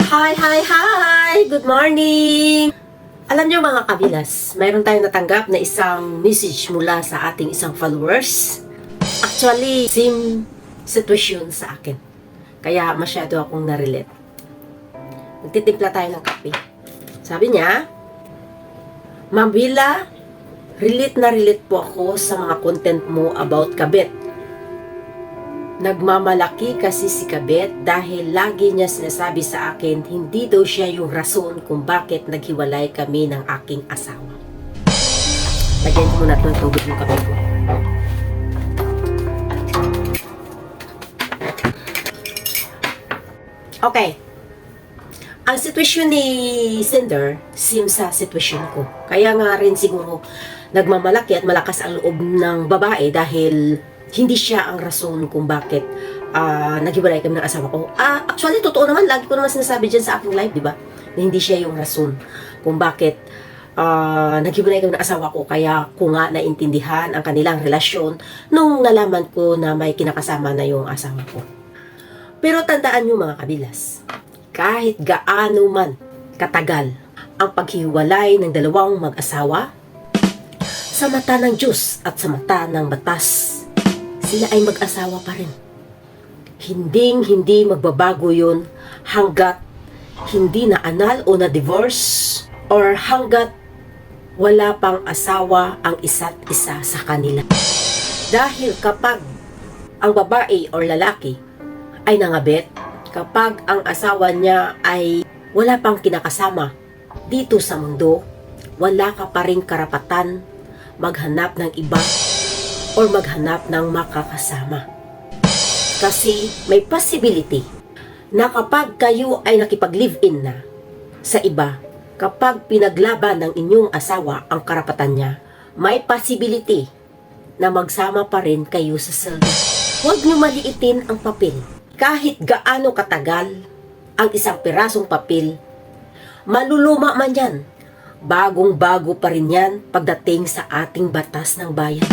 Hi, hi, hi! Good morning! Alam niyo mga kabilas, mayroon tayong natanggap na isang message mula sa ating isang followers. Actually, same situation sa akin. Kaya masyado akong narelate. Nagtitimpla tayo ng kape. Sabi niya, Ma'am Willa, relate na relate po ako sa mga content mo about kabet. Nagmamalaki kasi si Kabet dahil lagi niya sinasabi sa akin hindi daw siya yung rason kung bakit naghiwalay kami ng aking asawa. Lagyan ko muna ito ng tubig yung kape ko. Okay. Ang sitwasyon ni Sender sim sa sitwasyon ko. Kaya nga rin siguro nagmamalaki at malakas ang loob ng babae dahil hindi siya ang rason kung bakit naghiwalay kami ng asawa ko. Actually, totoo naman. Lagi ko naman sinasabi dyan sa aking live, di ba? Na hindi siya yung rason kung bakit naghiwalay kami ng asawa ko. Kaya ko nga naintindihan ang kanilang relasyon nung nalaman ko na may kinakasama na yung asawa ko. Pero tandaan nyo mga kabilas, kahit gaano man katagal ang paghiwalay ng dalawang mag-asawa, sa mata ng Diyos at sa mata ng batas, sila ay mag-asawa pa rin. Hindi magbabago yun hanggat hindi na anal o na divorce or hanggat wala pang asawa ang isa't isa sa kanila. Dahil kapag ang babae or lalaki ay nangabet, kapag ang asawa niya ay wala pang kinakasama dito sa mundo, wala ka pa rin karapatan maghanap ng iba or maghanap ng makakasama. Kasi may possibility na kapag kayo ay nakipag-live-in na sa iba, kapag pinaglaban ng inyong asawa ang karapatan niya, may possibility na magsama pa rin kayo sa selda. Huwag niyo maliitin ang papel. Kahit gaano katagal ang isang pirasong papel, maluluma man yan. Bagong-bago pa rin yan pagdating sa ating batas ng bayan.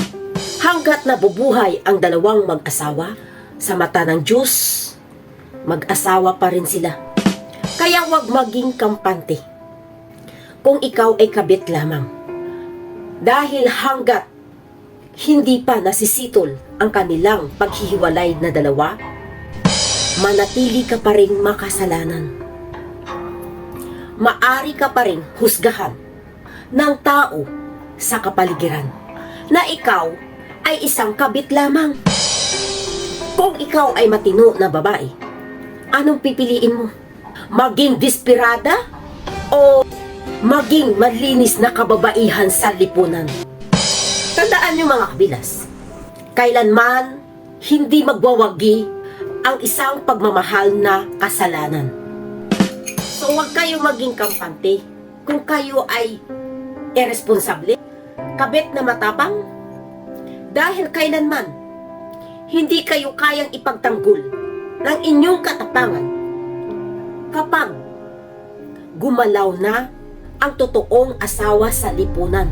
Hanggat nabubuhay ang dalawang mag-asawa, sa mata ng Diyos, mag-asawa pa rin sila. Kaya huwag maging kampante kung ikaw ay kabit lamang. Dahil hanggat hindi pa nasisitol ang kanilang paghihiwalay na dalawa, manatili ka pa rin makasalanan. Maari ka pa rin husgahan ng tao sa kapaligiran na ikaw ay isang kabit lamang. Kung ikaw ay matino na babae, anong pipiliin mo? Maging desperada o maging malinis na kababaihan sa lipunan? Tandaan niyo mga kabilas, kailanman hindi magwawagi ang isang pagmamahal na kasalanan. So huwag kayo maging kampante kung kayo ay irresponsable, kabit na matapang, dahil kailanman hindi kayo kayang ipagtanggol ng inyong katapangan kapag gumalaw na ang totoong asawa sa lipunan.